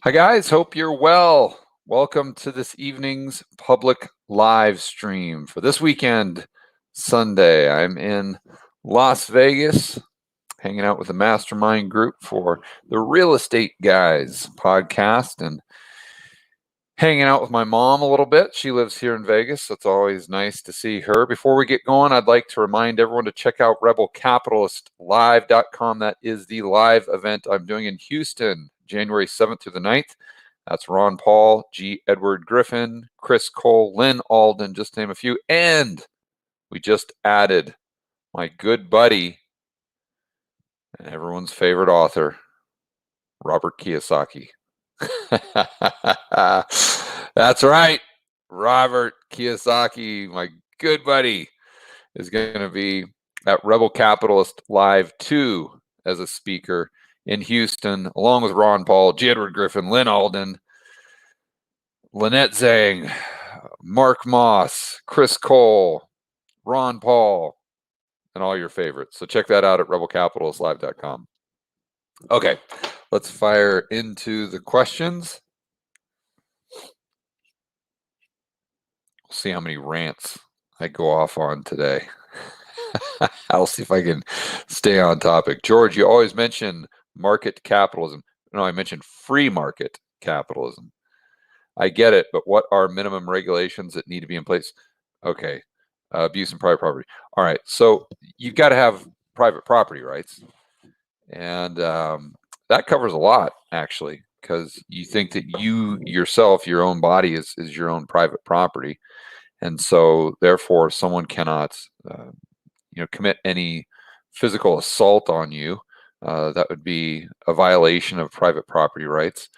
Hi, guys. Hope you're well. Welcome to this evening's public live stream for this weekend, Sunday. I'm in Las Vegas hanging out with the mastermind group for the Real Estate Guys podcast and hanging out with my mom a little bit. She lives here in Vegas, so it's always nice to see her. Before we get going, I'd like to remind everyone to check out rebelcapitalistlive.com. That is the live event I'm doing in Houston, January 7th through the 9th. That's Ron Paul, G. Edward Griffin, Chris Cole, Lynn Alden, just to name a few. And we just added my good buddy and everyone's favorite author, Robert Kiyosaki. That's right. Robert Kiyosaki, my good buddy, is going to be at Rebel Capitalist Live 2 as a speaker in Houston, along with Ron Paul, J. Edward Griffin, Lynn Alden, Lynette Zhang, Mark Moss, Chris Cole, Ron Paul, and all your favorites. So check that out at rebelcapitalistlive.com. Okay, let's fire into the questions. We'll see how many rants I go off on today. I'll see if I can stay on topic. George, you always mention market capitalism. No, I mentioned free market capitalism. I get it, but what are minimum regulations that need to be in place? Okay, abuse and private property. All right, so you've got to have private property rights. And that covers a lot, actually, because you think that you yourself, your own body is your own private property. And so therefore someone cannot, commit any physical assault on you. That would be a violation of private property rights.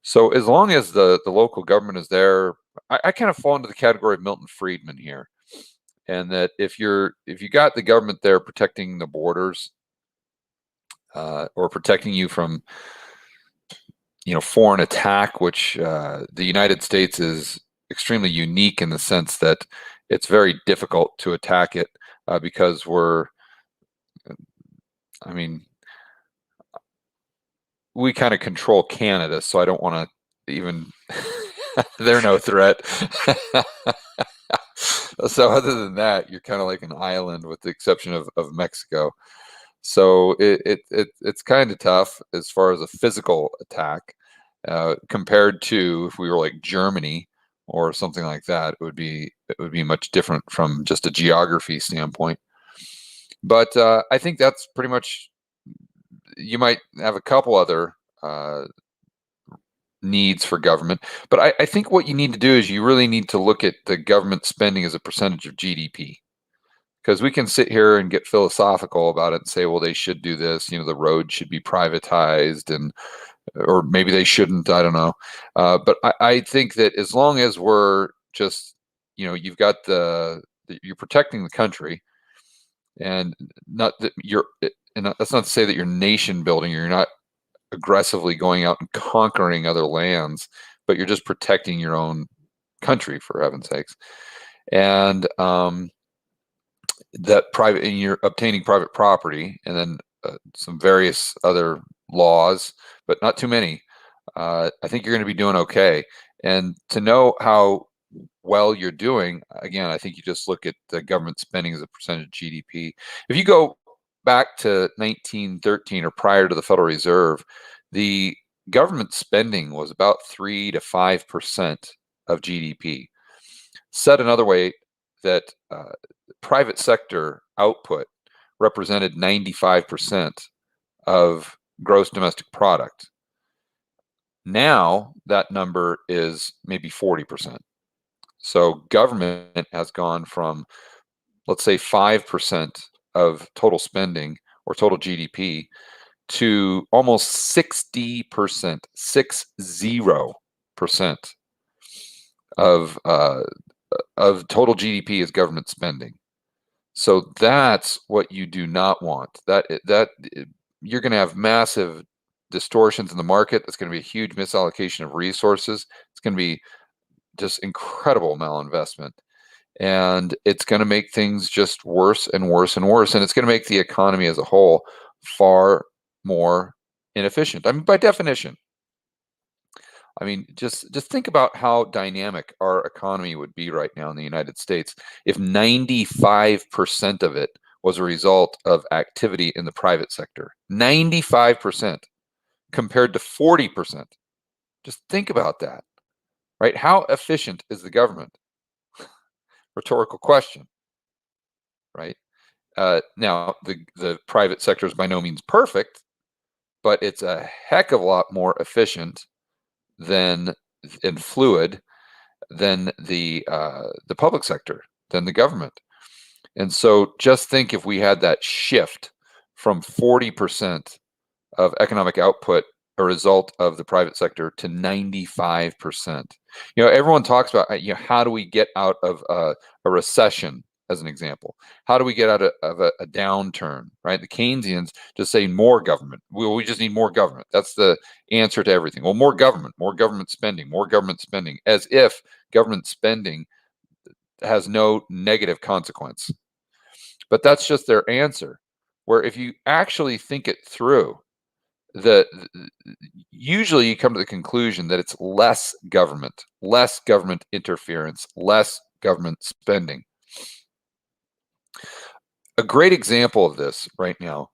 So as long as the local government is there, I kind of fall into the category of Milton Friedman here. And that if you got the government there protecting the borders, or protecting you from, foreign attack, which the United States is extremely unique in the sense that it's very difficult to attack it because we kind of control Canada, so I don't want to even, they're no threat. So other than that, you're kind of like an island with the exception of Mexico. So it's kind of tough as far as a physical attack compared to if we were like Germany or something like that. It would be much different from just a geography standpoint. But I think that's pretty much. You might have a couple other needs for government, but I think what you need to do is you really need to look at the government spending as a percentage of GDP. Because we can sit here and get philosophical about it and say, well, they should do this. The road should be privatized, or maybe they shouldn't. I don't know. But I think that as long as we're just, you've got you're protecting the country, and not that and that's not to say that you're nation building. You're not aggressively going out and conquering other lands, but you're just protecting your own country, for heaven's sakes. And and you're obtaining private property, and then some various other laws, but not too many. I think you're going to be doing okay. And to know how well you're doing, again, I think you just look at the government spending as a percentage of GDP. If you go back to 1913 or prior to the Federal Reserve, the government spending was about 3 to 5% of GDP. Said another way, that private sector output represented 95% of gross domestic product. Now that number is maybe 40%. So government has gone from, let's say, 5% of total spending or total GDP to almost 60%, 60% of total GDP is government spending. So that's what you do not want. That you're going to have massive distortions in the market. That's going to be a huge misallocation of resources. It's going to be just incredible malinvestment. And it's going to make things just worse and worse and worse. And it's going to make the economy as a whole far more inefficient. I mean, by definition, I mean, just think about how dynamic our economy would be right now in the United States if 95% of it was a result of activity in the private sector. 95% compared to 40%. Just think about that, right? How efficient is the government? Rhetorical question, right? Now, the private sector is by no means perfect, but it's a heck of a lot more efficient than and fluid than the public sector, than the government. And so just think if we had that shift from 40% of economic output a result of the private sector to 95%. Everyone talks about, how do we get out of a recession, as an example? How do we get out of a downturn, right? The Keynesians just say more government. We just need more government. That's the answer to everything. Well, more government spending, as if government spending has no negative consequence. But that's just their answer. Where if you actually think it through, usually you come to the conclusion that it's less government interference, less government spending. A great example of this right now,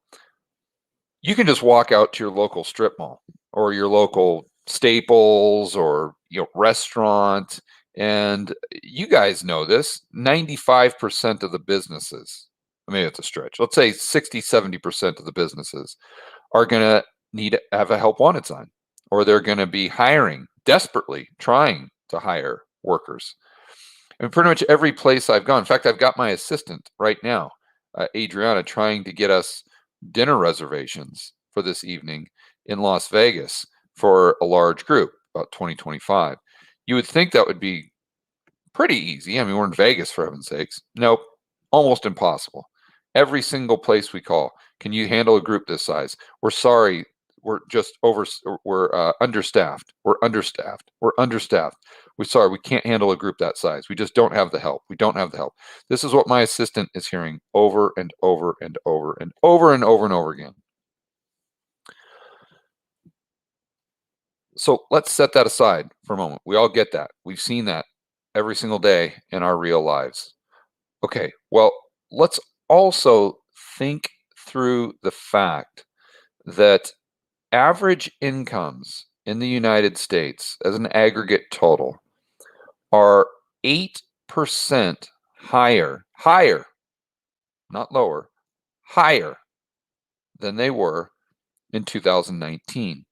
you can just walk out to your local strip mall or your local Staples or restaurant, and you guys know this, 95% of the businesses, maybe it's a stretch, let's say 60-70% of the businesses are going to need to have a help wanted sign, or they're going to be hiring, desperately trying to hire workers. And pretty much every place I've gone, in fact, I've got my assistant right now, Adriana, trying to get us dinner reservations for this evening in Las Vegas for a large group, about 20-25. You would think that would be pretty easy. I mean, we're in Vegas, for heaven's sakes. Nope, almost impossible. Every single place we call, can you handle a group this size? We're sorry, we're understaffed. We're understaffed. We're sorry, we can't handle a group that size. We just don't have the help. We don't have the help. This is what my assistant is hearing over and over and over and over and over and over again. So let's set that aside for a moment. We all get that. We've seen that every single day in our real lives. Okay, well, let's also think through the fact that average incomes in the United States as an aggregate total are 8% higher, not lower, higher than they were in 2019.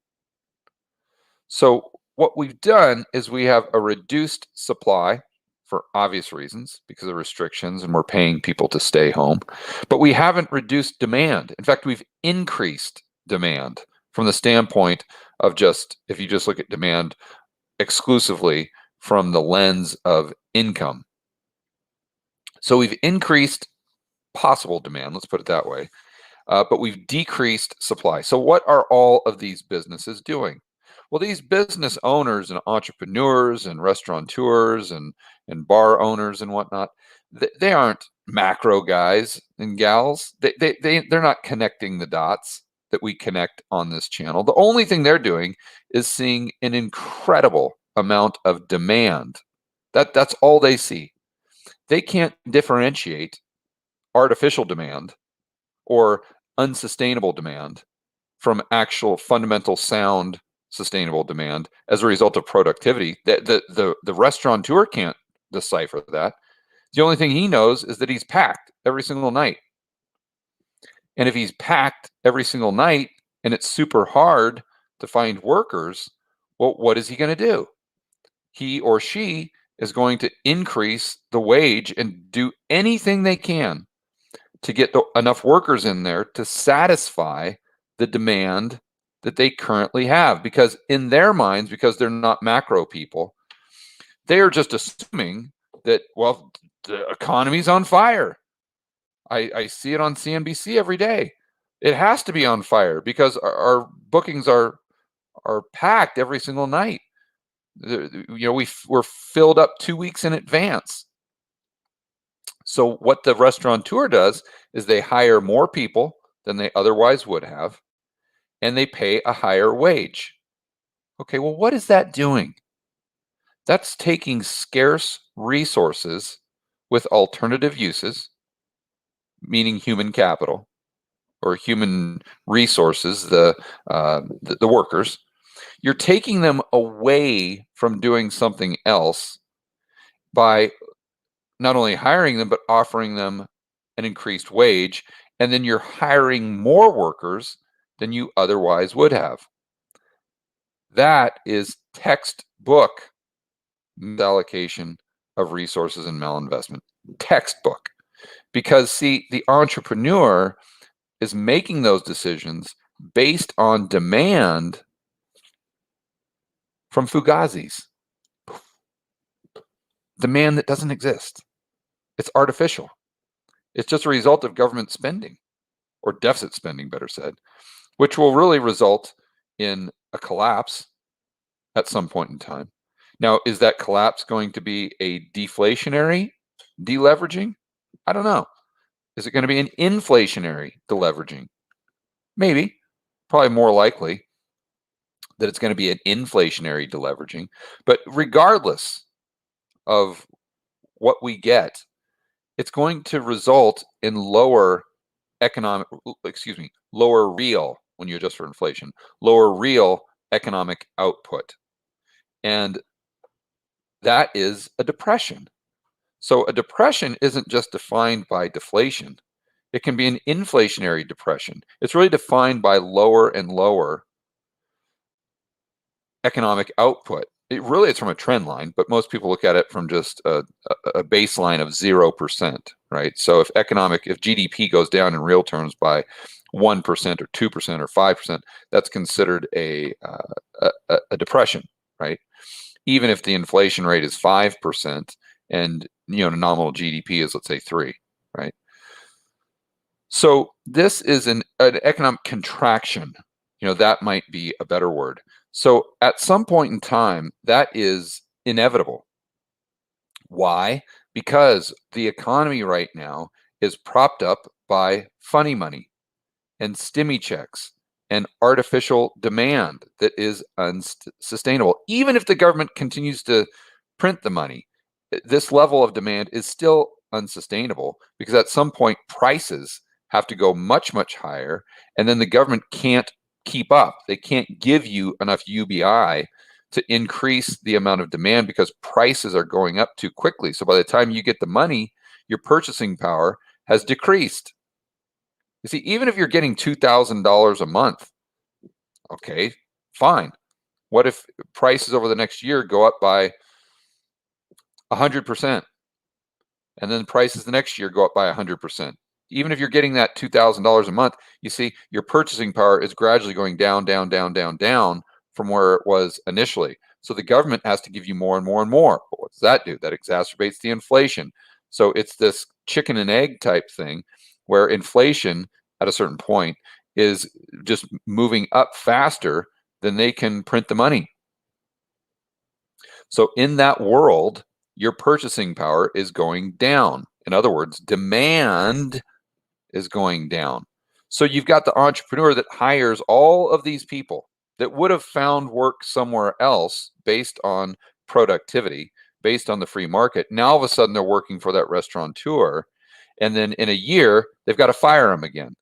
So what we've done is we have a reduced supply for obvious reasons because of restrictions and we're paying people to stay home, but we haven't reduced demand. In fact, we've increased demand from the standpoint of if you just look at demand exclusively from the lens of income. So we've increased possible demand, let's put it that way, but we've decreased supply. So what are all of these businesses doing? Well, these business owners and entrepreneurs and restaurateurs and bar owners and whatnot, they aren't macro guys and gals. They're not connecting the dots that we connect on this channel. The only thing they're doing is seeing an incredible amount of demand. That's all they see. They can't differentiate artificial demand or unsustainable demand from actual fundamental sound sustainable demand as a result of productivity. The restaurateur can't decipher that. The only thing he knows is that he's packed every single night. And if he's packed every single night and it's super hard to find workers, well, what is he going to do? He or she is going to increase the wage and do anything they can to get enough workers in there to satisfy the demand that they currently have, because in their minds, because they're not macro people, they are just assuming that, well, the economy's on fire. I see it on CNBC every day. It has to be on fire because our bookings are packed every single night. We're filled up 2 weeks in advance. So what the restaurateur does is they hire more people than they otherwise would have, and they pay a higher wage. Okay, well, what is that doing? That's taking scarce resources with alternative uses, meaning human capital or human resources, the workers. You're taking them away from doing something else by not only hiring them, but offering them an increased wage. And then you're hiring more workers than you otherwise would have. That is textbook misallocation of resources and malinvestment. Textbook. Because, see, the entrepreneur is making those decisions based on demand from fugazis, demand that doesn't exist. It's artificial. It's just a result of government spending, or deficit spending, better said, which will really result in a collapse at some point in time. Now, is that collapse going to be a deflationary deleveraging? I don't know. Is it going to be an inflationary deleveraging? Maybe. Probably more likely that it's going to be an inflationary deleveraging. But regardless of what we get, it's going to result in lower real, when you adjust for inflation, lower real economic output. And that is a depression. So a depression isn't just defined by deflation. It can be an inflationary depression. It's really defined by lower and lower economic output. It's from a trend line, but most people look at it from just a baseline of 0%, right? So if GDP goes down in real terms by 1% or 2% or 5%, that's considered a depression, right? Even if the inflation rate is 5% and nominal GDP is, let's say, 3, right? So this is an economic contraction. That might be a better word. So at some point in time, that is inevitable. Why? Because the economy right now is propped up by funny money and stimmy checks and artificial demand that is unsustainable. Even if the government continues to print the money, this level of demand is still unsustainable, because at some point prices have to go much, much higher, and then the government can't keep up. They can't give you enough UBI to increase the amount of demand because prices are going up too quickly. So by the time you get the money, your purchasing power has decreased. You see, even if you're getting $2,000 a month, okay, fine. What if prices over the next year go up by 100%? And then prices the next year go up by 100%. Even if you're getting that $2,000 a month, you see your purchasing power is gradually going down, down, down, down, down from where it was initially. So the government has to give you more and more and more. But what does that do? That exacerbates the inflation. So it's this chicken and egg type thing where inflation at a certain point is just moving up faster than they can print the money. So in that world, your purchasing power is going down. In other words, demand is going down. So you've got the entrepreneur that hires all of these people that would have found work somewhere else based on productivity, based on the free market. Now all of a sudden they're working for that restaurateur, and then in a year they've got to fire him again.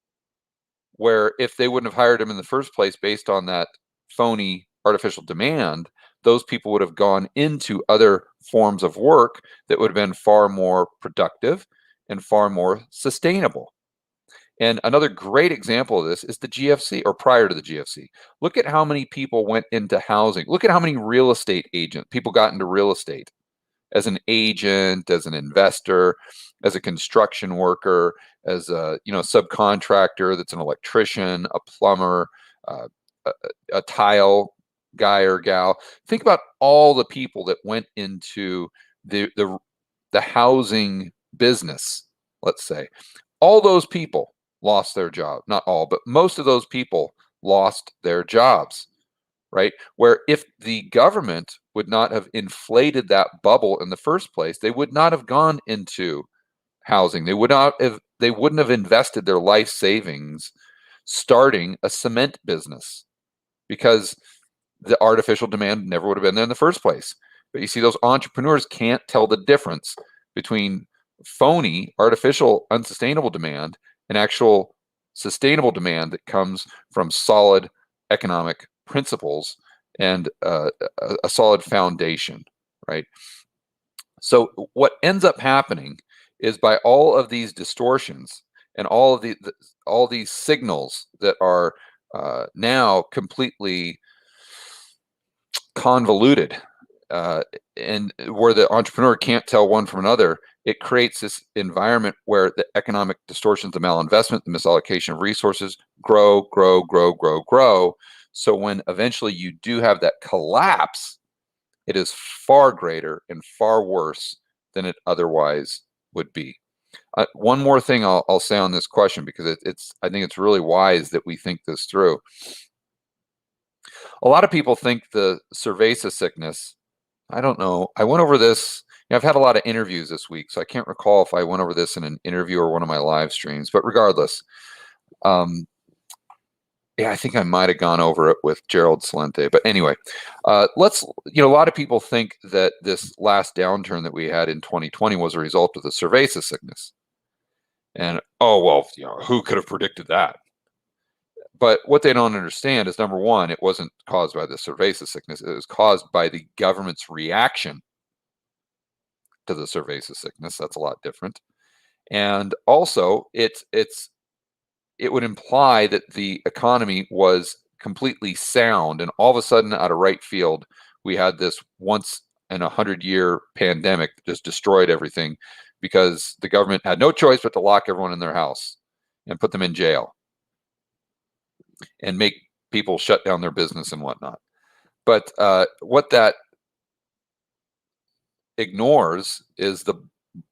Where if they wouldn't have hired him in the first place based on that phony artificial demand, those people would have gone into other forms of work that would have been far more productive and far more sustainable. And another great example of this is the GFC, or prior to the GFC. Look at how many people went into housing. Look at how many real estate people got into real estate as an agent, as an investor, as a construction worker, as a subcontractor that's an electrician, a plumber, a tile guy or gal. Think about all the people that went into the housing business, let's say. All those people lost their job. Not all, but most of those people lost their jobs, right? Where if the government would not have inflated that bubble in the first place, they would not have gone into housing. They wouldn't have invested their life savings starting a cement business, because the artificial demand never would have been there in the first place. But you see, those entrepreneurs can't tell the difference between phony, artificial, unsustainable demand and actual sustainable demand that comes from solid economic principles and a solid foundation, right? So what ends up happening is, by all of these distortions and all of all these signals that are now completely convoluted, and where the entrepreneur can't tell one from another, it creates this environment where the economic distortions, the malinvestment, the misallocation of resources grow, grow, grow, grow, grow. So when eventually you do have that collapse, it is far greater and far worse than it otherwise would be. One more thing I'll say on this question, because I think it's really wise that we think this through. A lot of people think the cerveza sickness, I don't know. I went over this. I've had a lot of interviews this week, so I can't recall if I went over this in an interview or one of my live streams. But regardless, yeah, I think I might have gone over it with Gerald Salente. But anyway, a lot of people think that this last downturn that we had in 2020 was a result of the cerveza sickness. And, oh, well, who could have predicted that? But what they don't understand is, number one, it wasn't caused by the cerveza sickness. It was caused by the government's reaction to the cerveza sickness. That's a lot different. And also, it would imply that the economy was completely sound, and all of a sudden, out of right field, we had this once in 100-year pandemic that just destroyed everything, because the government had no choice but to lock everyone in their house and put them in jail and make people shut down their business and whatnot. But what that ignores is the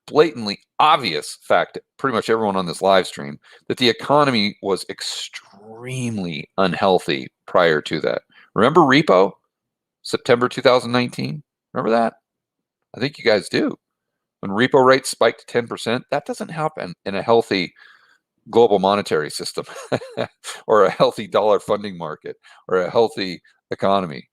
blatantly obvious fact that pretty much everyone on this live stream, that the economy was extremely unhealthy prior to that. Remember repo, September 2019? Remember that? I think you guys do. When repo rates spiked to 10%, that doesn't happen in a healthy global monetary system or a healthy dollar funding market or a healthy economy.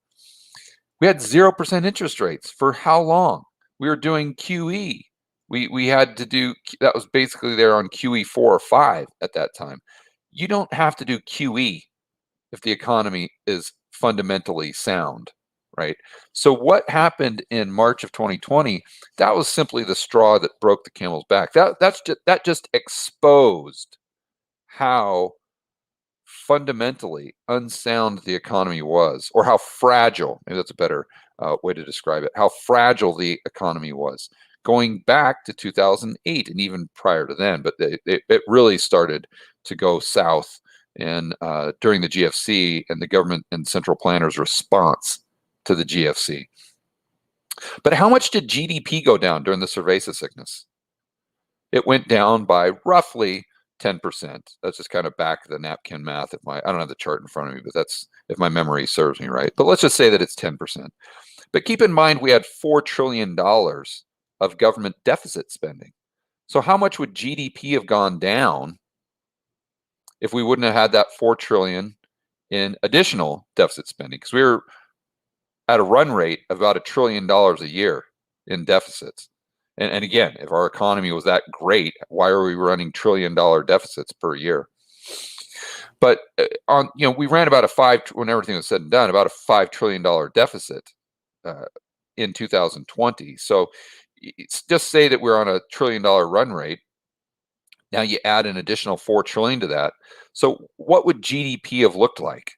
We had 0% interest rates for how long? We were doing QE. We had to do, that was basically there on QE 4 or 5 at that time. You don't have to do QE if the economy is fundamentally sound, right? So what happened in March of 2020, that was simply the straw that broke the camel's back. That just exposed how fundamentally unsound the economy was, or how fragile, maybe that's a better way to describe it, how fragile the economy was going back to 2008 and even prior to then. But it really started to go south and during the GFC and the government and central planners' response to the GFC. But how much did GDP go down during the cerveza sickness? It went down by roughly 10%. That's just kind of back of the napkin math. I don't have the chart in front of me, but that's if my memory serves me right. But let's just say that it's 10%. But keep in mind, we had $4 trillion of government deficit spending. So how much would GDP have gone down if we wouldn't have had that $4 trillion in additional deficit spending? Because we were at a run rate of about $1 trillion a year in deficits. And again, if our economy was that great, why are we running $1 trillion deficits per year? But we ran about when everything was said and done, about a $5 trillion deficit in 2020. So just say that we're on a $1 trillion run rate. Now you add an additional $4 trillion to that. So what would GDP have looked like,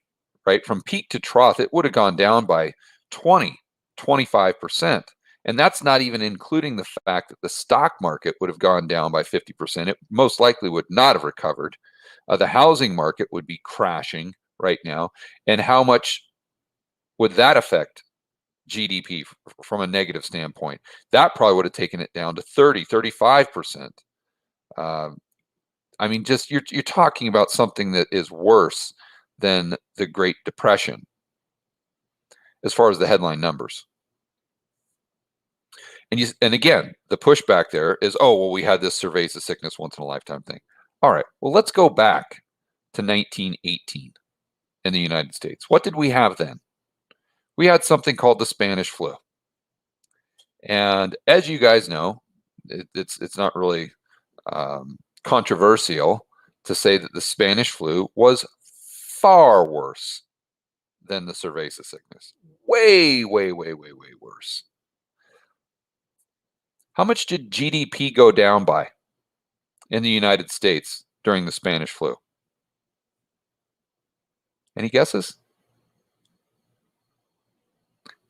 right? From peak to trough, it would have gone down by 25%. And that's not even including the fact that the stock market would have gone down by 50%. It most likely would not have recovered. The housing market would be crashing right now. And how much would that affect GDP from a negative standpoint? That probably would have taken it down to 35%. I mean, just you're talking about something that is worse than the Great Depression as far as the headline numbers. And again, the pushback there is, oh, well, we had this cerveza sickness once in a lifetime thing. All right, well, let's go back to 1918 in the United States. What did we have then? we had something called the Spanish flu. And as you guys know, it's not really controversial to say that the Spanish flu was far worse than the cerveza sickness. Way, way, way, way, way worse. How much did GDP go down by in the United States during the Spanish flu? Any guesses?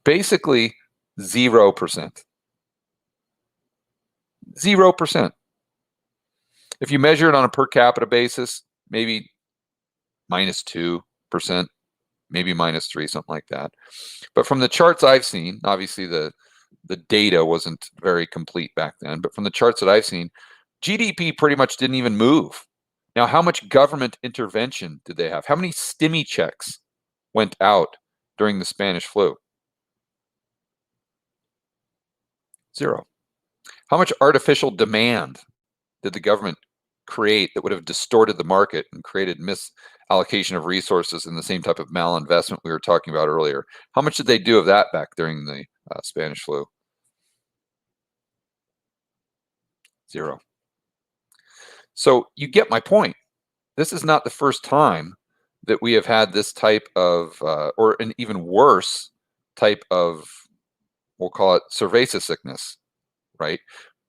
Basically, 0%. 0%. If you measure it on a per capita basis, maybe -2%, maybe -3, something like that. But from the charts I've seen, obviously the data wasn't very complete back then, but from the charts that I've seen, GDP pretty much didn't even move. Now, how much government intervention did they have? How many stimmy checks went out during the Spanish flu? 0. How much artificial demand did the government create that would have distorted the market and created misallocation of resources and the same type of malinvestment we were talking about earlier? How much did they do of that back during the Spanish flu? 0. So you get my point. This is not the first time that we have had this type of, or an even worse type of, we'll call it cerveza sickness, right?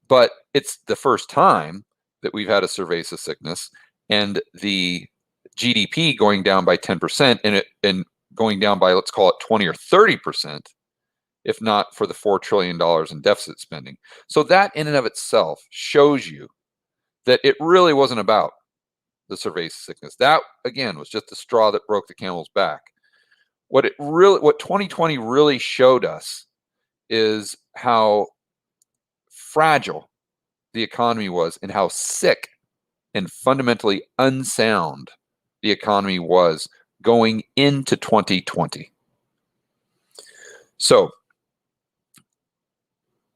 But it's the first time that we've had a cerveza sickness and the GDP going down by 10% and going down by, let's call it 20 or 30%, if not for the $4 trillion in deficit spending. So that in and of itself shows you that it really wasn't about the cerveza sickness. That, again, was just the straw that broke the camel's back. What 2020 really showed us is how fragile the economy was and how sick and fundamentally unsound the economy was going into 2020. So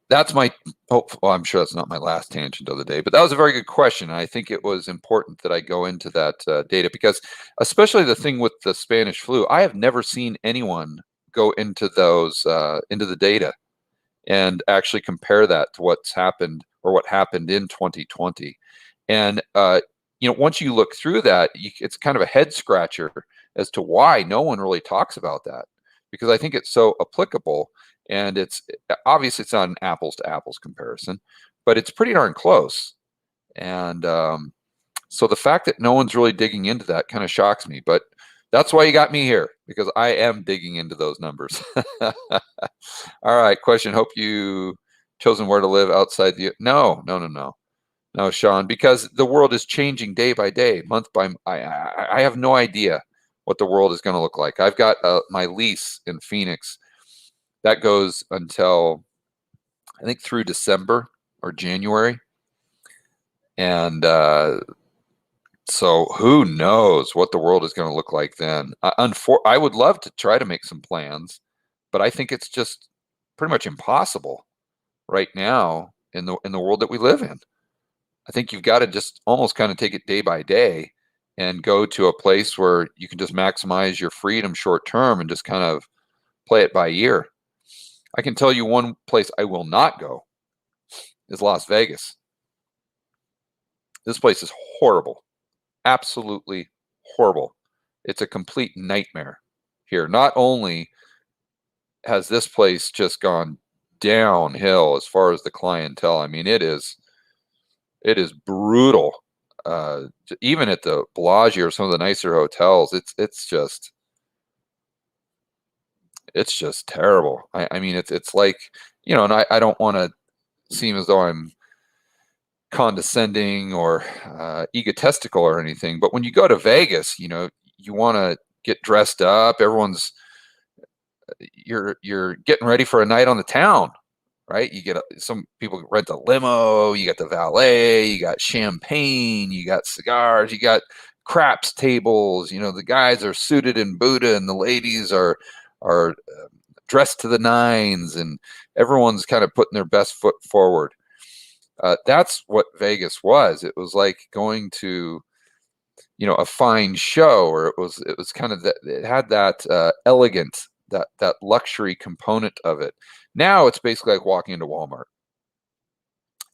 that's my hope. Well, I'm sure that's not my last tangent of the day, but that was a very good question. I think it was important that I go into that data because, especially the thing with the Spanish flu, I have never seen anyone go into those into the data and actually compare that to what's happened or what happened in 2020. And once you look through that, it's kind of a head scratcher as to why no one really talks about that, because I think it's so applicable. And it's obviously it's not an apples to apples comparison, but it's pretty darn close. And so the fact that no one's really digging into that kind of shocks me. But that's why you got me here, because I am digging into those numbers. All right, question. Hope you chosen where to live outside the. No, Sean, because the world is changing day by day, month by. I have no idea what the world is going to look like. I've got my lease in Phoenix. That goes until, I think, through December or January. And so who knows what the world is going to look like then. I would love to try to make some plans, but I think it's just pretty much impossible right now in the world that we live in. I think you've got to just almost kind of take it day by day and go to a place where you can just maximize your freedom short term and just kind of play it by ear. I can tell you one place I will not go is Las Vegas. This place is horrible. Absolutely horrible. It's a complete nightmare here. Not only has this place just gone downhill as far as the clientele, I mean, it is brutal. Even at the Bellagio or some of the nicer hotels, it's just terrible. I mean, it's like, and I don't want to seem as though I'm condescending or egotistical or anything, but when you go to Vegas, you want to get dressed up. You're getting ready for a night on the town, right? You get some people rent a limo, you got the valet, you got champagne, you got cigars, you got craps tables. The guys are suited in Buddha and the ladies are dressed to the nines, and everyone's kind of putting their best foot forward. That's what Vegas was. It was like going to, a fine show, or it was kind of that. It had that that luxury component of it. Now it's basically like walking into Walmart.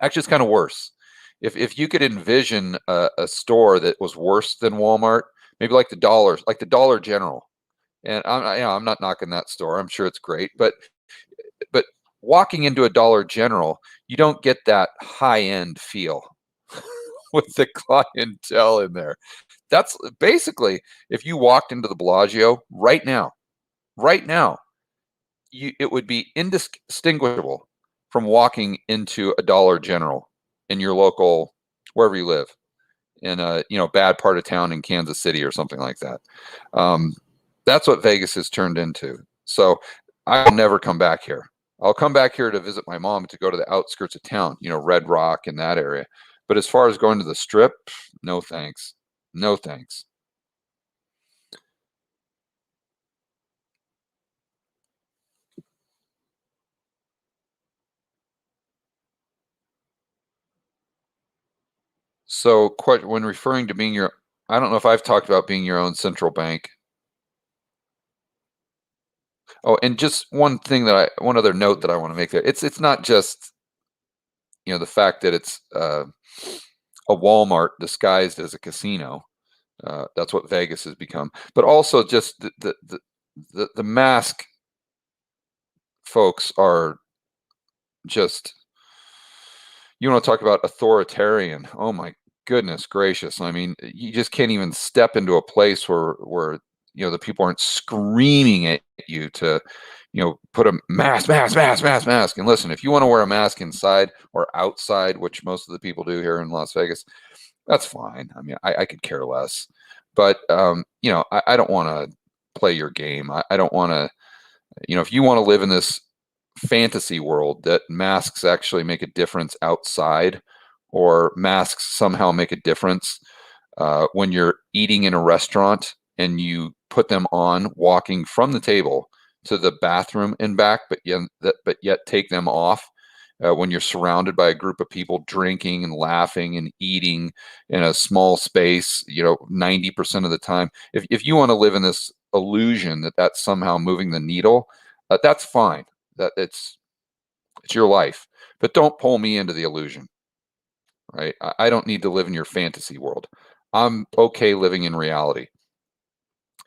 Actually, it's kind of worse. If you could envision a store that was worse than Walmart, maybe like the Dollar General. And I'm not knocking that store. I'm sure it's great, but walking into a Dollar General, you don't get that high end feel with the clientele in there. That's basically if you walked into the Bellagio right now, it would be indistinguishable from walking into a Dollar General in your local, wherever you live, in a bad part of town in Kansas City or something like that. Um, that's what Vegas has turned into. So I'll never come back here. I'll come back here to visit my mom, to go to the outskirts of town, Red Rock and that area. But as far as going to the Strip, no thanks. No thanks. So, when referring to being I don't know if I've talked about being your own central bank. Oh, and just one other note that I want to make there. It's not just the fact that it's a Walmart disguised as a casino. That's what Vegas has become, but also just the mask folks are just. You want to talk about authoritarian? Oh my goodness gracious! I mean, you just can't even step into a place where the people aren't screaming at you to put a mask. And listen, if you want to wear a mask inside or outside, which most of the people do here in Las Vegas, that's fine. I mean, I could care less. But I don't want to play your game. I don't want to. If you want to live in this fantasy world that masks actually make a difference outside, or masks somehow make a difference when you're eating in a restaurant and you put them on walking from the table to the bathroom and back, but yet take them off when you're surrounded by a group of people drinking and laughing and eating in a small space, 90% of the time. If you want to live in this illusion that that's somehow moving the needle, that's fine. That it's your life, but don't pull me into the illusion, right? I don't need to live in your fantasy world. I'm okay living in reality.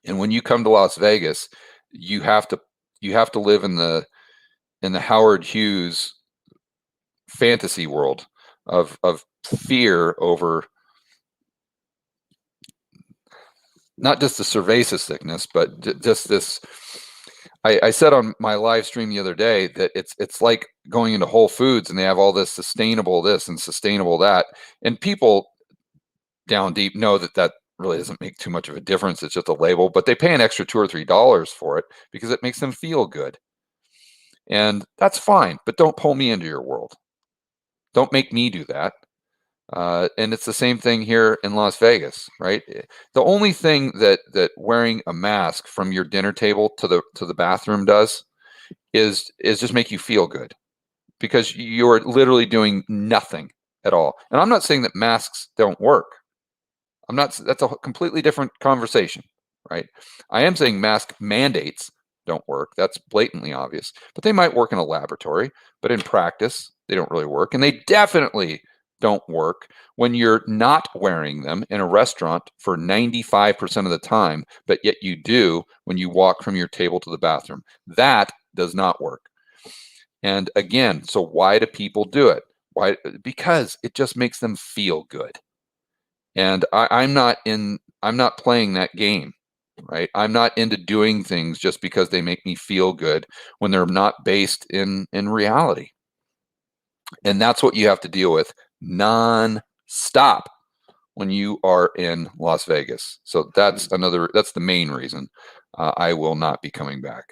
And when you come to Las Vegas, you have to live in the Howard Hughes fantasy world of fear over not just the cerveza sickness, but just this. I said on my live stream the other day that it's like going into Whole Foods and they have all this sustainable this and sustainable that, and people down deep know that really doesn't make too much of a difference. It's just a label, but they pay an extra $2 or $3 for it because it makes them feel good, and that's fine. But don't pull me into your world. Don't make me do that. And it's the same thing here in Las Vegas, right? The only thing that wearing a mask from your dinner table to the bathroom does is just make you feel good, because you're literally doing nothing at all. And I'm not saying that masks don't work. That's a completely different conversation, right? I am saying mask mandates don't work. That's blatantly obvious. But they might work in a laboratory, but in practice, they don't really work. And they definitely don't work when you're not wearing them in a restaurant for 95% of the time, but yet you do when you walk from your table to the bathroom. That does not work. And again, so why do people do it? Why? Because it just makes them feel good. And I'm not playing that game, right? I'm not into doing things just because they make me feel good when they're not based in reality. And that's what you have to deal with non-stop when you are in Las Vegas. So that's the main reason I will not be coming back.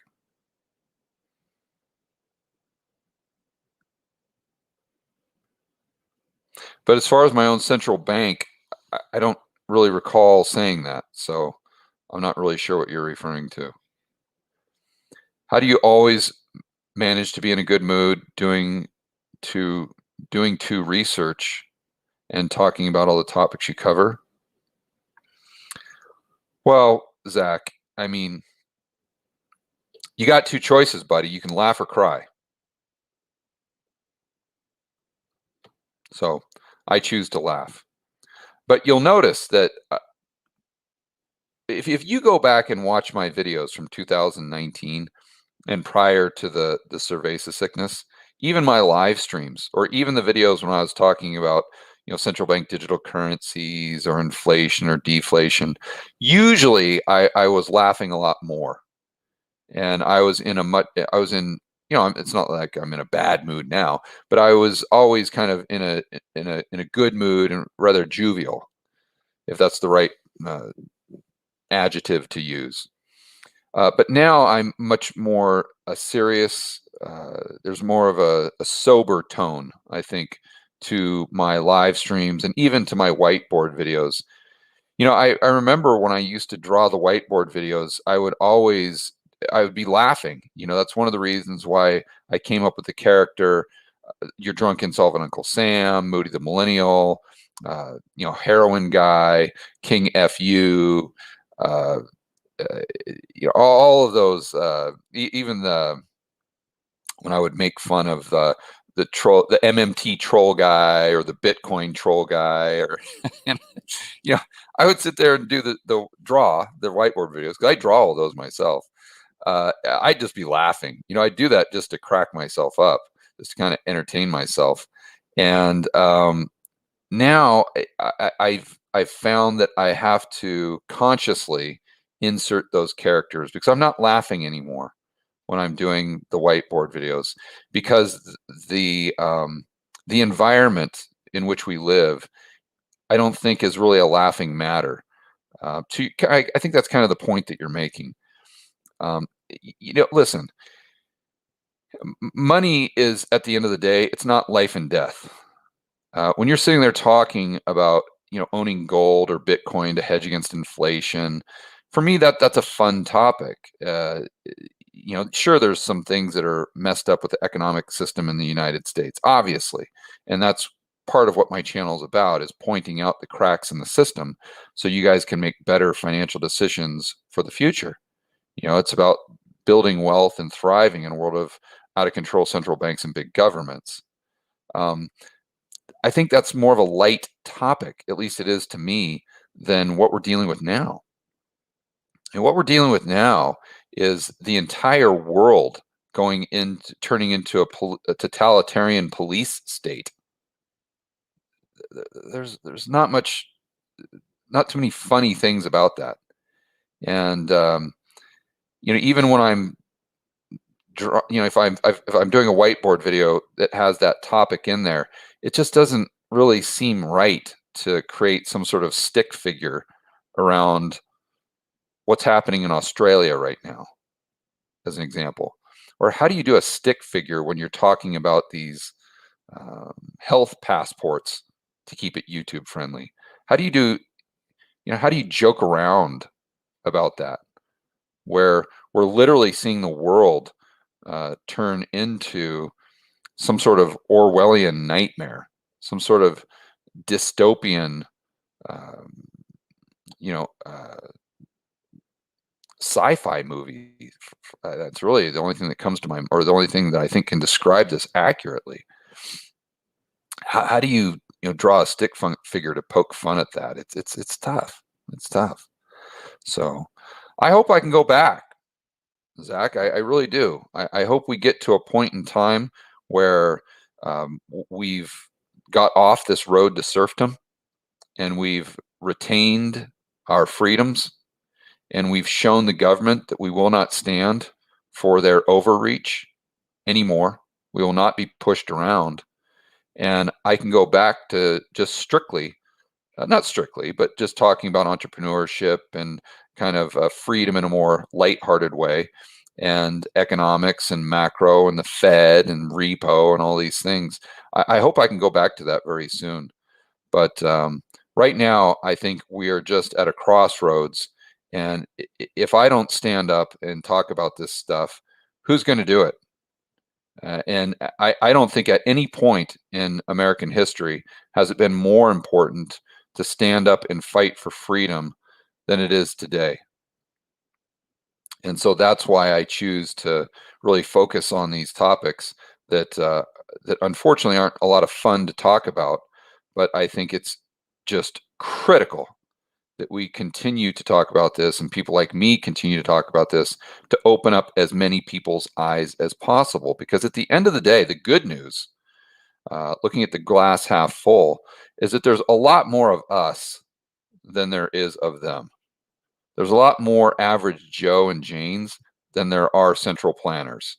But as far as my own central bank, I don't really recall saying that. So I'm not really sure what you're referring to. How do you always manage to be in a good mood doing to research and talking about all the topics you cover? Well, Zach, I mean, You got two choices, buddy. You can laugh or cry. So I choose to laugh. But you'll notice that if you go back and watch my videos from 2019 and prior to the cerveza sickness, even my live streams or even the videos when I was talking about central bank digital currencies or inflation or deflation, usually I was laughing a lot more, and I was in I was in it's not like I'm in a bad mood now, but I was always kind of in a good mood and rather jovial, if that's the right uh, adjective to use. But now I'm much more serious. There's more of a sober tone, I think, to my live streams and even to my whiteboard videos. I remember when I used to draw the whiteboard videos, I would be laughing. That's one of the reasons why I came up with the character, your drunk insolvent Uncle Sam, Moody the Millennial, heroin guy, King FU, uh, all of those, even when I would make fun of the MMT troll guy or the Bitcoin troll guy, or and, I would sit there and do the whiteboard videos because I draw all those myself. I'd just be laughing. I do that just to crack myself up, just to kind of entertain myself. And now I've found that I have to consciously insert those characters because I'm not laughing anymore when I'm doing the whiteboard videos, because the environment in which we live, I don't think is really a laughing matter. I think that's kind of the point that you're making. Listen, money is, at the end of the day, it's not life and death. When you're sitting there talking about owning gold or Bitcoin to hedge against inflation, for me that's a fun topic. Sure, there's some things that are messed up with the economic system in the United States, obviously, and that's part of what my channel is about, is pointing out the cracks in the system so you guys can make better financial decisions for the future. It's about building wealth and thriving in a world of out of control central banks and big governments. I think that's more of a light topic, at least it is to me, than what we're dealing with now. And what we're dealing with now is the entire world turning into a totalitarian police state. There's not too many funny things about that. And even when I'm if I'm doing a whiteboard video that has that topic in there, it just doesn't really seem right to create some sort of stick figure around what's happening in Australia right now, as an example. Or how do you do a stick figure when you're talking about these health passports to keep it YouTube friendly? How do you joke around about that, where we're literally seeing the world turn into some sort of Orwellian nightmare, some sort of dystopian, um, sci-fi movie. That's really the only thing that comes to mind, or the only thing that I think can describe this accurately. How do you draw a stick figure to poke fun at that? It's tough. It's tough. So I hope I can go back, Zach. I really do. I hope we get to a point in time where we've got off this road to serfdom and we've retained our freedoms, and we've shown the government that we will not stand for their overreach anymore. We will not be pushed around. And I can go back to just strictly, not strictly, but just talking about entrepreneurship and kind of freedom in a more lighthearted way, and economics and macro and the Fed and repo and all these things. I hope I can go back to that very soon. But right now, I think we are just at a crossroads. And if I don't stand up and talk about this stuff, who's going to do it? And I don't think at any point in American history has it been more important to stand up and fight for freedom than it is today. And so that's why I choose to really focus on these topics that that unfortunately aren't a lot of fun to talk about, but I think it's just critical that we continue to talk about this, and people like me continue to talk about this, to open up as many people's eyes as possible. Because at the end of the day, the good news, looking at the glass half full, is that there's a lot more of us than there is of them. There's a lot more average Joe and Janes than there are central planners.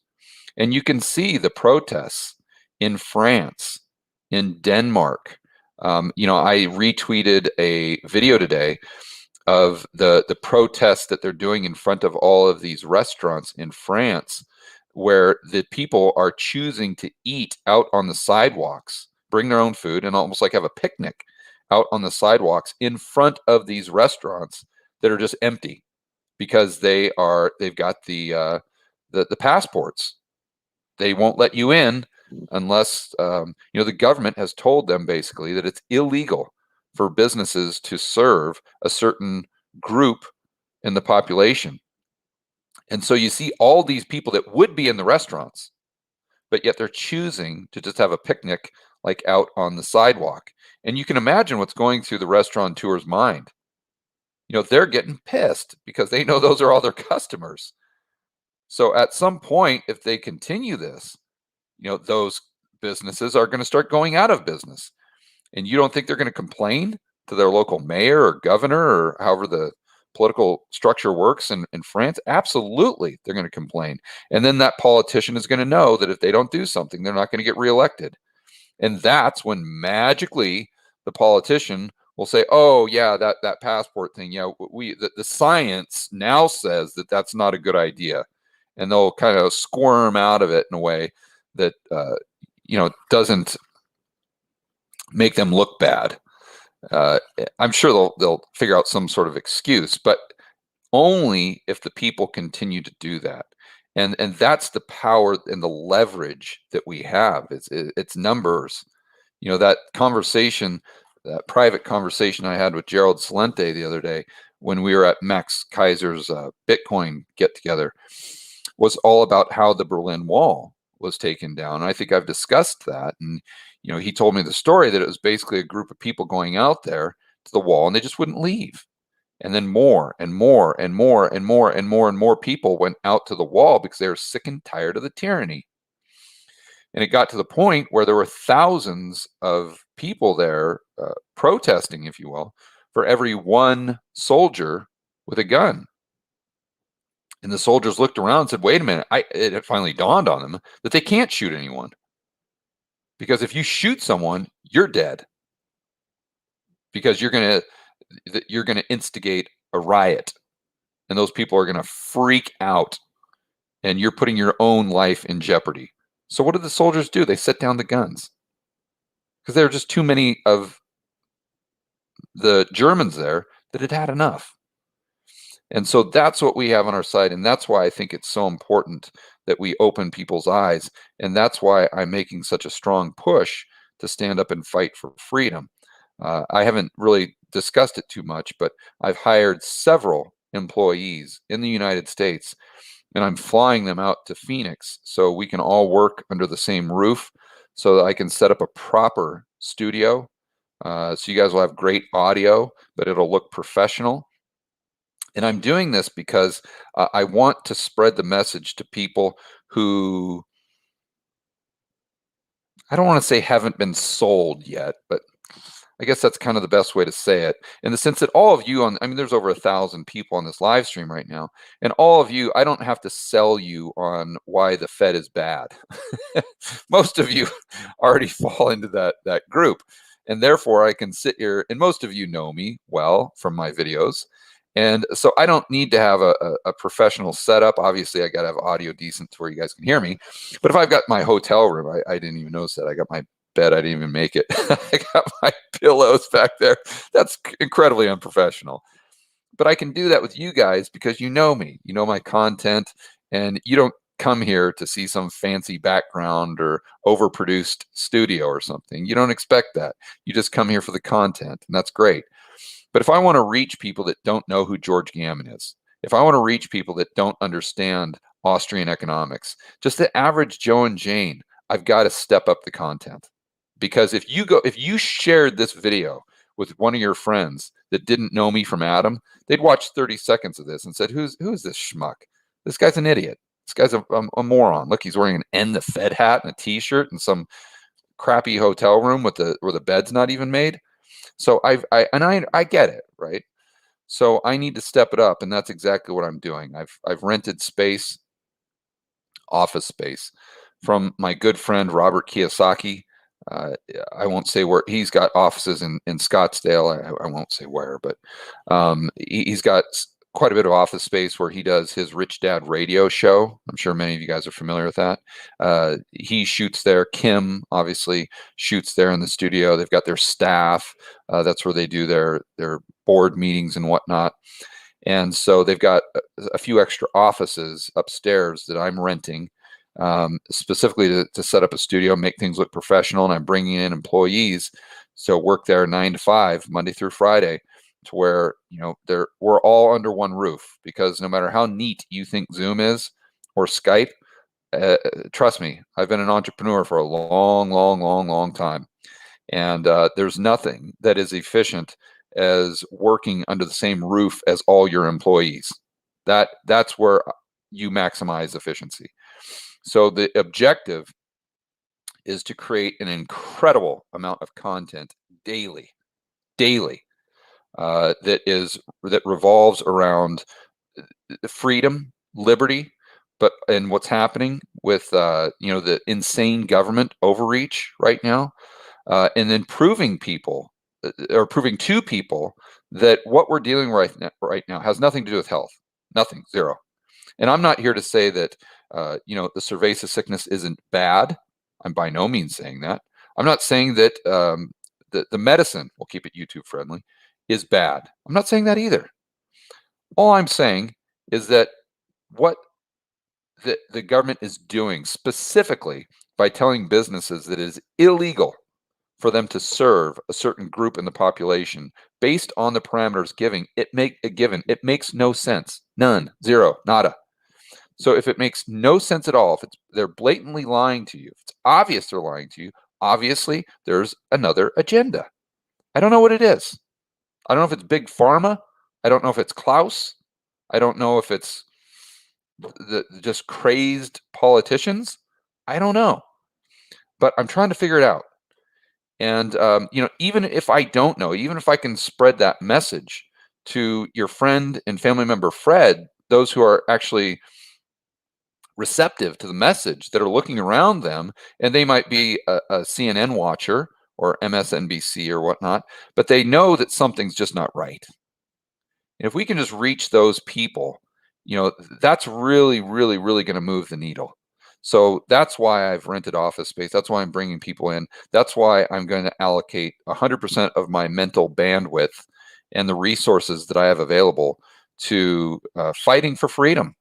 And you can see the protests in France, in Denmark. I retweeted a video today of the protests that they're doing in front of all of these restaurants in France, where the people are choosing to eat out on the sidewalks, bring their own food, and almost like have a picnic out on the sidewalks in front of these restaurants that are just empty because they've got the passports. They won't let you in unless the government has told them basically that it's illegal for businesses to serve a certain group in the population. And so you see all these people that would be in the restaurants, but yet they're choosing to just have a picnic like out on the sidewalk. And you can imagine what's going through the restaurateur's mind. They're getting pissed because they know those are all their customers. So at some point, if they continue this, those businesses are going to start going out of business. And you don't think they're going to complain to their local mayor or governor or however the political structure works in France? Absolutely, they're going to complain. And then that politician is going to know that if they don't do something, they're not going to get reelected. And that's when magically the politician will say, oh, yeah, that passport thing. Yeah, the science now says that that's not a good idea. And they'll kind of squirm out of it in a way that, doesn't make them look bad. I'm sure they'll figure out some sort of excuse, but only if the people continue to do that. And that's the power and the leverage that we have. It's numbers. That conversation, that private conversation I had with Gerald Celente the other day when we were at Max Kaiser's Bitcoin get together was all about how the Berlin Wall was taken down. And I think I've discussed that. And he told me the story that it was basically a group of people going out there to the wall and they just wouldn't leave. And then more and more and more and more and more and more people went out to the wall because they were sick and tired of the tyranny. And it got to the point where there were thousands of people there protesting, if you will, for every one soldier with a gun. And the soldiers looked around and said, wait a minute, it finally dawned on them that they can't shoot anyone. Because if you shoot someone, you're dead. Because you're going to instigate a riot. And those people are going to freak out. And you're putting your own life in jeopardy. So what did the soldiers do? They set down the guns. Because there were just too many of the Germans there that had had enough. And so that's what we have on our side. And that's why I think it's so important that we open people's eyes. And that's why I'm making such a strong push to stand up and fight for freedom. I haven't really discussed it too much, but I've hired several employees in the United States, and I'm flying them out to Phoenix so we can all work under the same roof so that I can set up a proper studio. So you guys will have great audio, but it'll look professional. And I'm doing this because I want to spread the message to people who, I don't want to say haven't been sold yet, but I guess that's kind of the best way to say it, in the sense that all of you there's over 1,000 people on this live stream right now, and all of you, I don't have to sell you on why the Fed is bad. Most of you already fall into that group, and therefore I can sit here, and most of you know me well from my videos. And so I don't need to have a professional setup. Obviously, I got to have audio decent to where you guys can hear me. But if I've got my hotel room, I didn't even notice that. I got my bed. I didn't even make it. I got my pillows back there. That's incredibly unprofessional. But I can do that with you guys because you know me. You know my content. And you don't come here to see some fancy background or overproduced studio or something. You don't expect that. You just come here for the content. And that's great. But if I want to reach people that don't know who George Gammon is, if I want to reach people that don't understand Austrian economics, just the average Joe and Jane, I've got to step up the content. Because if you shared this video with one of your friends that didn't know me from Adam, they'd watch 30 seconds of this and said, who is this schmuck? This guy's an idiot. This guy's a moron. Look, he's wearing an End the Fed hat and a t-shirt in some crappy hotel room where the bed's not even made. So I get it, right? So I need to step it up, and that's exactly what I'm doing. I've rented space, office space, from my good friend Robert Kiyosaki. Uh, I won't say where he's got offices in Scottsdale. I won't say where, but he's got quite a bit of office space where he does his Rich Dad radio show. I'm sure many of you guys are familiar with that. He shoots there. Kim obviously shoots there in the studio. They've got their staff. That's where they do their board meetings and whatnot. And so they've got a few extra offices upstairs that I'm renting, specifically to set up a studio, make things look professional. And I'm bringing in employees to work there 9 to 5, Monday through Friday, to where, we're all under one roof. Because no matter how neat you think Zoom is or Skype, trust me, I've been an entrepreneur for a long time. And there's nothing that is efficient as working under the same roof as all your employees. That's where you maximize efficiency. So the objective is to create an incredible amount of content daily, that revolves around freedom, liberty, and what's happening with the insane government overreach right now, and then proving to people that what we're dealing right now has nothing to do with health, nothing, zero. And I'm not here to say that the cerveza sickness isn't bad. I'm by no means saying that. I'm not saying that the medicine, we'll keep it YouTube friendly, is bad. I'm not saying that either. All I'm saying is that what the government is doing specifically by telling businesses that it is illegal for them to serve a certain group in the population based on the parameters given, it makes no sense. None, zero, nada. So if it makes no sense at all, if they're blatantly lying to you, if it's obvious they're lying to you, obviously there's another agenda. I don't know what it is. I don't know if it's big pharma. I don't know if it's Klaus. I don't know if it's the just crazed politicians. I don't know. But I'm trying to figure it out. And even if I don't know, even if I can spread that message to your friend and family member Fred, those who are actually receptive to the message, that are looking around them, and they might be a CNN watcher or MSNBC or whatnot, but they know that something's just not right. And if we can just reach those people, that's really going to move the needle. So that's why I've rented office space. That's why I'm bringing people in. That's why I'm going to allocate 100% of my mental bandwidth and the resources that I have available to fighting for freedom,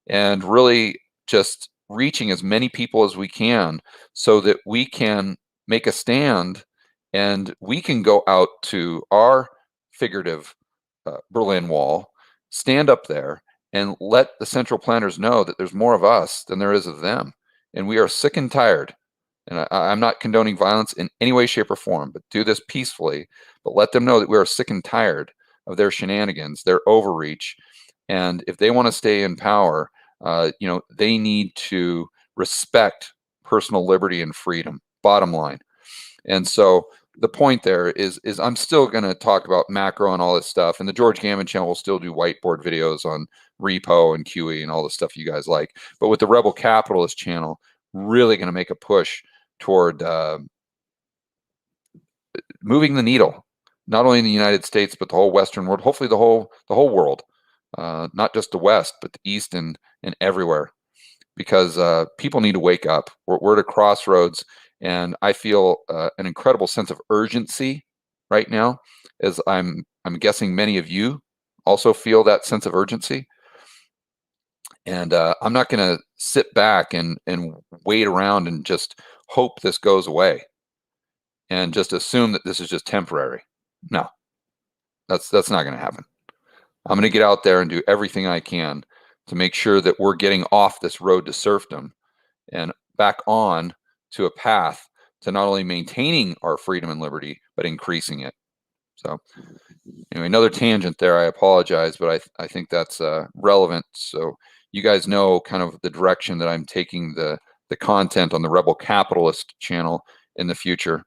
and really just reaching as many people as we can so that we can make a stand, and we can go out to our figurative Berlin Wall, stand up there, and let the central planners know that there's more of us than there is of them. And we are sick and tired. And I'm not condoning violence in any way, shape, or form, but do this peacefully. But let them know that we are sick and tired of their shenanigans, their overreach. And if they want to stay in power, they need to respect personal liberty and freedom, bottom line. And so the point there is I'm still going to talk about macro and all this stuff. And the George Gammon channel will still do whiteboard videos on repo and QE and all the stuff you guys like. But with the Rebel Capitalist channel, really going to make a push toward moving the needle, not only in the United States, but the whole Western world, hopefully the whole world, not just the West, but the East and everywhere, because people need to wake up. We're at a crossroads, and I feel an incredible sense of urgency right now, as I'm guessing many of you also feel that sense of urgency. And I'm not going to sit back and wait around and just hope this goes away and just assume that this is just temporary. No, that's not going to happen. I'm going to get out there and do everything I can to make sure that we're getting off this road to serfdom and back on to a path to not only maintaining our freedom and liberty, but increasing it. So anyway, another tangent there. I apologize, but I think that's relevant. So you guys know kind of the direction that I'm taking the content on the Rebel Capitalist channel in the future.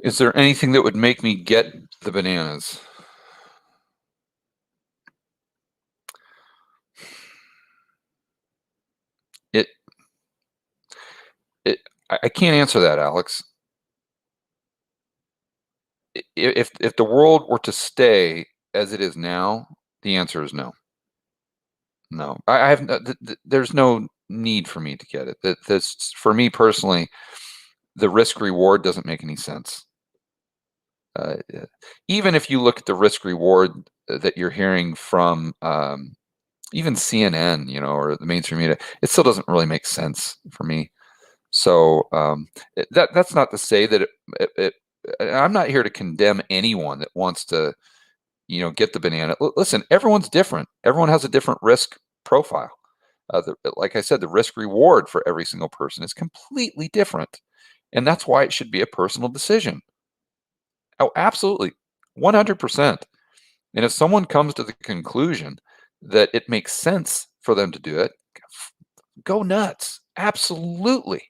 Is there anything that would make me get the bananas? It, I can't answer that, Alex. If the world were to stay as it is now, the answer is no. No, I have there's no need for me to get it. This for me personally, the risk reward doesn't make any sense. Uh, Even if you look at the risk reward that you're hearing from even CNN, or the mainstream media, it still doesn't really make sense for me. So that's not to say that I'm not here to condemn anyone that wants to, get the banana. Listen, everyone's different. Everyone has a different risk profile. Like I said, the risk reward for every single person is completely different. And that's why it should be a personal decision. Oh, absolutely. 100%. And if someone comes to the conclusion that it makes sense for them to do it, go nuts. Absolutely.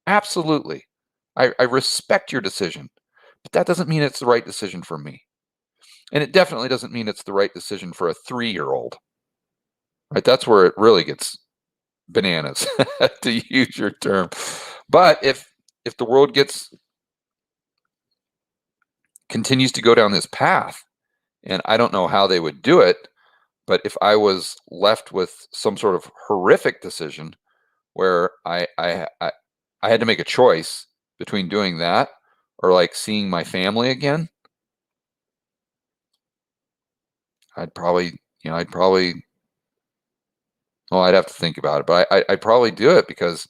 Absolutely. I respect your decision, but that doesn't mean it's the right decision for me. And it definitely doesn't mean it's the right decision for a 3-year-old. Right? That's where it really gets bananas, to use your term. But if the world continues to go down this path, and I don't know how they would do it, but if I was left with some sort of horrific decision where I had to make a choice between doing that or like seeing my family again, I'd probably, well, I'd have to think about it, but I'd probably do it because,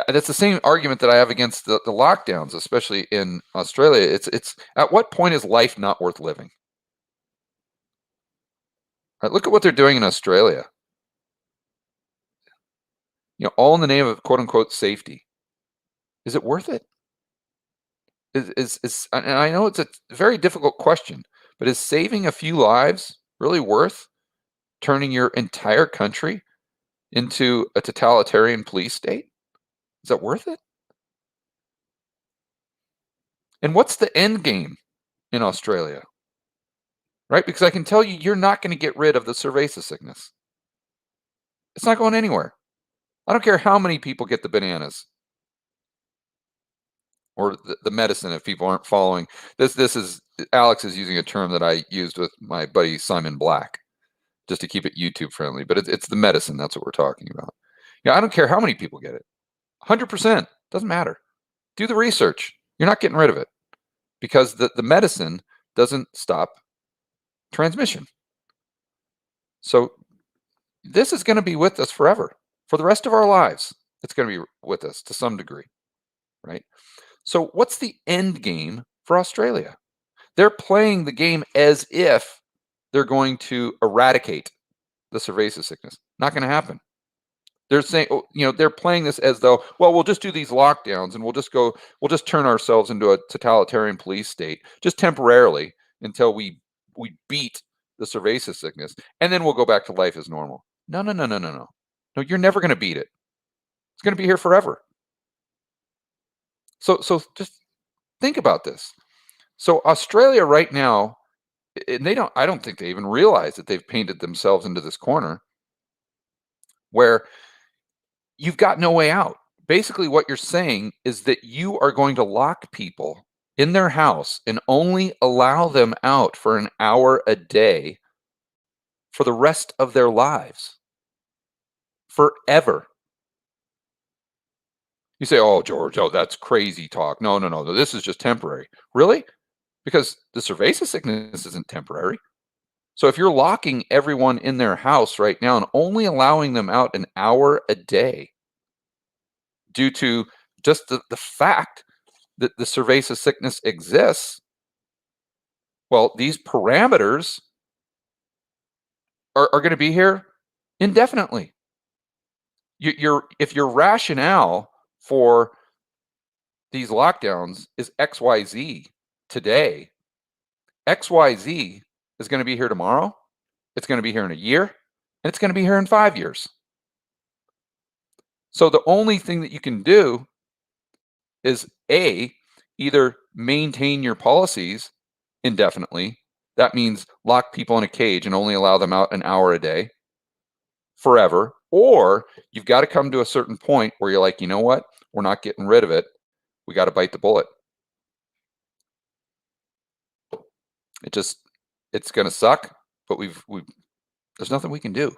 that's the same argument that I have against the lockdowns, especially in Australia. It's at what point is life not worth living? Right, look at what they're doing in Australia. All in the name of quote unquote safety. Is it worth it? And I know it's a very difficult question, but is saving a few lives really worth turning your entire country into a totalitarian police state? Is that worth it? And what's the end game in Australia? Right? Because I can tell you, you're not going to get rid of the cerveza sickness. It's not going anywhere. I don't care how many people get the bananas or the medicine if people aren't following. This is Alex is using a term that I used with my buddy Simon Black just to keep it YouTube friendly, but it's the medicine. That's what we're talking about. I don't care how many people get it. 100% doesn't matter. Do the research. You're not getting rid of it because the medicine doesn't stop transmission. So this is going to be with us forever. For the rest of our lives, it's going to be with us to some degree, right? So what's the end game for Australia? They're playing the game as if they're going to eradicate the cerveza sickness. Not going to happen. They're saying, they're playing this as though, well, we'll just do these lockdowns and we'll just turn ourselves into a totalitarian police state just temporarily until we beat the cerveza sickness, and then we'll go back to life as normal. No, no, no, no, no, no. No, you're never going to beat it. It's going to be here forever. So just think about this. So Australia right now, and I don't think they even realize that they've painted themselves into this corner where you've got no way out. Basically, what you're saying is that you are going to lock people in their house and only allow them out for an hour a day for the rest of their lives. Forever. You say, oh, George, that's crazy talk. No, no, no. This is just temporary. Really? because the cerveza sickness isn't temporary. So if you're locking everyone in their house right now and only allowing them out an hour a day due to just the fact that the cerveza sickness exists, well, these parameters are going to be here indefinitely. If your rationale for these lockdowns is XYZ today, XYZ is going to be here tomorrow, it's going to be here in a year, and it's going to be here in 5 years. So the only thing that you can do is either maintain your policies indefinitely. That means lock people in a cage and only allow them out an hour a day forever. Or you've got to come to a certain point where you're like, you know what? We're not getting rid of it. We got to bite the bullet. It's going to suck, but there's nothing we can do.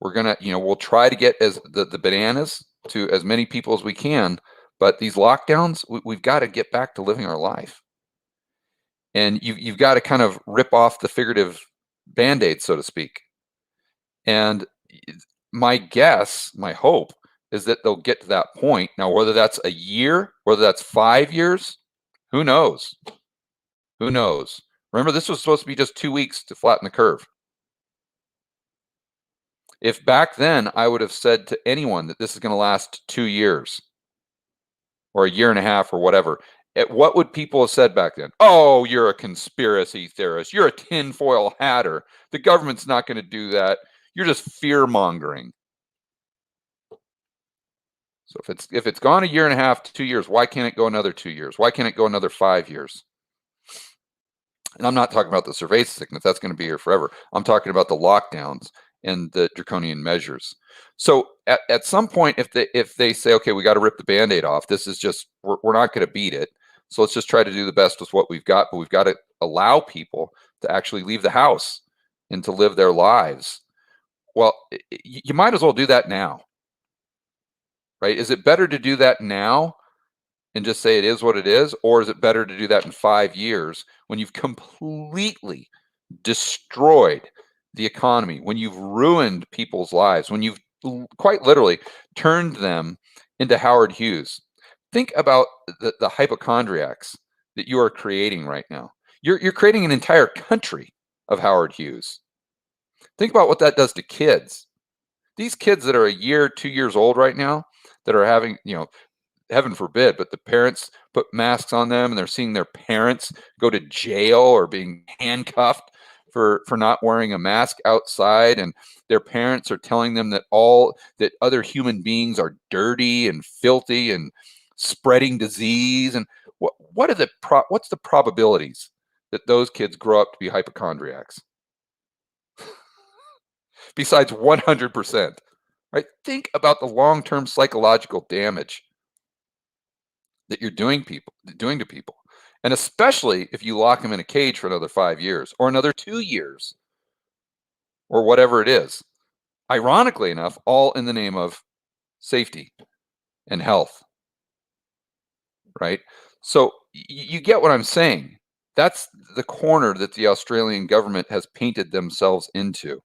We're going to, we'll try to get the bananas to as many people as we can, but these lockdowns, we've got to get back to living our life. And you've got to kind of rip off the figurative Band-Aid, so to speak. And my guess, my hope, is that they'll get to that point. Now, whether that's a year, whether that's 5 years, who knows? Who knows? Remember, this was supposed to be just 2 weeks to flatten the curve. If back then I would have said to anyone that this is going to last 2 years or a year and a half or whatever, what would people have said back then? Oh, you're a conspiracy theorist. You're a tinfoil hatter. The government's not going to do that. You're just fear mongering. So if it's gone a year and a half to 2 years, why can't it go another 2 years? Why can't it go another 5 years? And I'm not talking about the cerveza sickness. That's going to be here forever. I'm talking about the lockdowns and the draconian measures. So at some point, if they say, okay, we got to rip the Band-Aid off, this is just, we're not going to beat it. So let's just try to do the best with what we've got, but we've got to allow people to actually leave the house and to live their lives. Well, you might as well do that now, right? Is it better to do that now and just say it is what it is? Or is it better to do that in 5 years when you've completely destroyed the economy, when you've ruined people's lives, when you've quite literally turned them into Howard Hughes? Think about the hypochondriacs that you are creating right now. You're creating an entire country of Howard Hughes. Think about what that does to kids. These kids that are a year, 2 years old right now, that are having, heaven forbid, but the parents put masks on them and they're seeing their parents go to jail or being handcuffed for not wearing a mask outside, and their parents are telling them that other human beings are dirty and filthy and spreading disease. And what's the probabilities that those kids grow up to be hypochondriacs? Besides 100%, right? Think about the long-term psychological damage that you're doing to people. And especially if you lock them in a cage for another 5 years or another 2 years or whatever it is. Ironically enough, all in the name of safety and health, right? So you get what I'm saying. That's the corner that the Australian government has painted themselves into.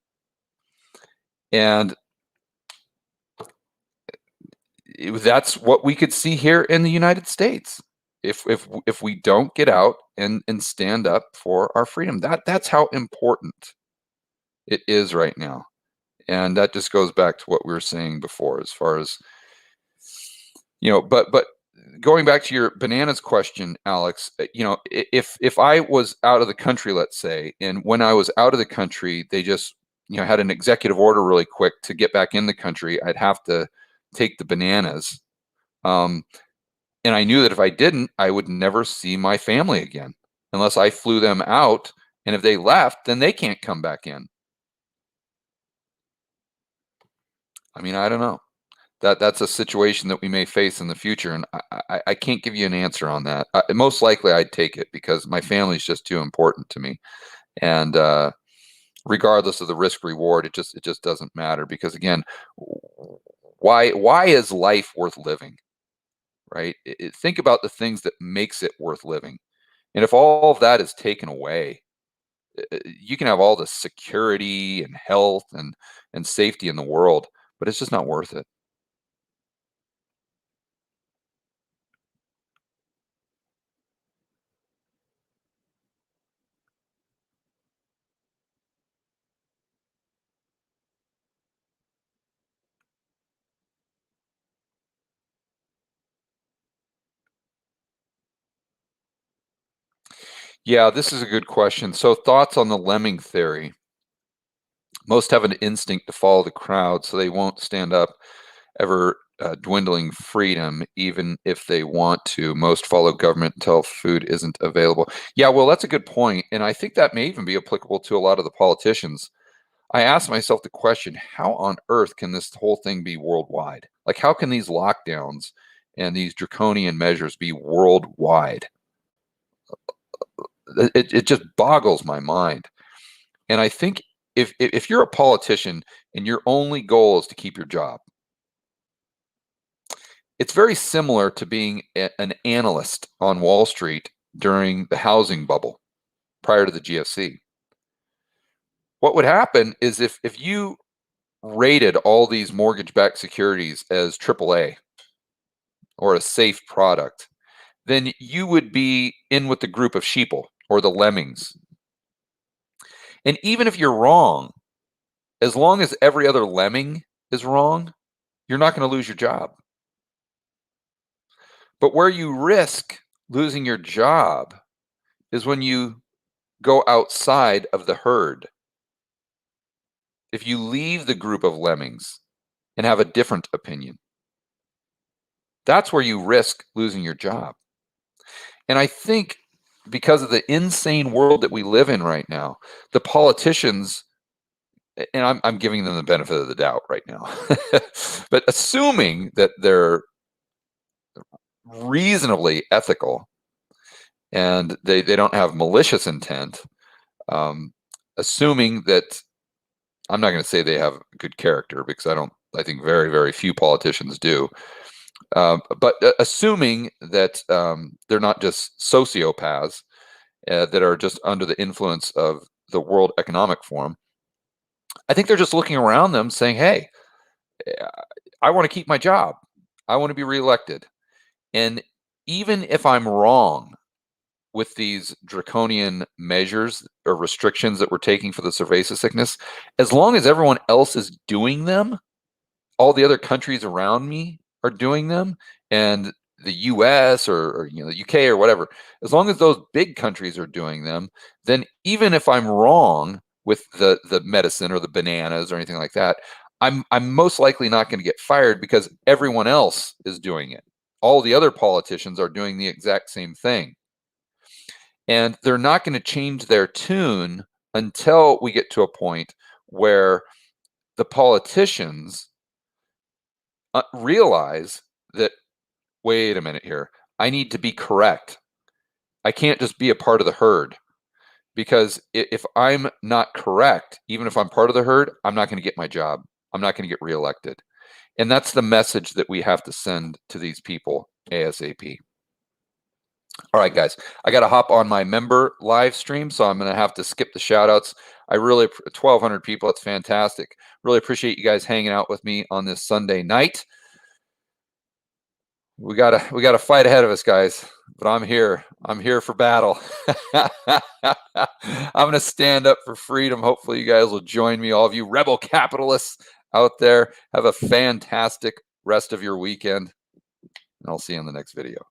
And that's what we could see here in the United States if we don't get out and stand up for our freedom. That's how important it is right now. And that just goes back to what we were saying before, as far as, but going back to your bananas question, Alex, if I was out of the country, let's say, and when I was out of the country, they just, had an executive order really quick to get back in the country, I'd have to take the bananas. And I knew that if I didn't, I would never see my family again unless I flew them out. And if they left, then they can't come back in. I mean, I don't know. That's a situation that we may face in the future, and I can't give you an answer on that. Most likely, I'd take it because my family's just too important to me, and regardless of the risk reward, it just doesn't matter. Because again, why is life worth living, right? Think about the things that makes it worth living. And if all of that is taken away, you can have all the security and health and safety in the world, but it's just not worth it. Yeah, this is a good question. So, thoughts on the lemming theory. Most have an instinct to follow the crowd, so they won't stand up ever dwindling freedom, even if they want to. Most follow government until food isn't available. Yeah, well, that's a good point, and I think that may even be applicable to a lot of the politicians. I asked myself the question, how on earth can this whole thing be worldwide? Like, how can these lockdowns and these draconian measures be worldwide? It just boggles my mind. And I think if you're a politician and your only goal is to keep your job, it's very similar to being an analyst on Wall Street during the housing bubble prior to the GFC. What would happen is if you rated all these mortgage-backed securities as AAA or a safe product, then you would be in with the group of sheeple or the lemmings. And even if you're wrong, as long as every other lemming is wrong, you're not going to lose your job. But where you risk losing your job is when you go outside of the herd. If you leave the group of lemmings and have a different opinion, that's where you risk losing your job. And I think because of the insane world that we live in right now, the politicians, and I'm giving them the benefit of the doubt right now, but assuming that they're reasonably ethical and they don't have malicious intent, um, assuming that I'm not going to say they have good character because I think very, very few politicians do. But assuming that they're not just sociopaths that are just under the influence of the World Economic Forum, I think they're just looking around them saying, hey, uh, I want to keep my job. I want to be reelected. And even if I'm wrong with these draconian measures or restrictions that we're taking for the cerveza sickness, as long as everyone else is doing them, all the other countries around me are doing them, and the US or the UK or whatever, as long as those big countries are doing them, then even if I'm wrong with the medicine or the bananas or anything like that, I'm most likely not going to get fired because everyone else is doing it. All the other politicians are doing the exact same thing. And they're not going to change their tune until we get to a point where the politicians realize that, wait a minute here, I need to be correct. I can't just be a part of the herd because if I'm not correct, even if I'm part of the herd, I'm not going to get my job. I'm not going to get reelected. And that's the message that we have to send to these people ASAP. All right, guys, I got to hop on my member live stream, so I'm going to have to skip the shout outs. I really, 1,200 people, it's fantastic. Really appreciate you guys hanging out with me on this Sunday night. We gotta fight ahead of us, guys. But I'm here. I'm here for battle. I'm gonna stand up for freedom. Hopefully, you guys will join me. All of you rebel capitalists out there, have a fantastic rest of your weekend, and I'll see you in the next video.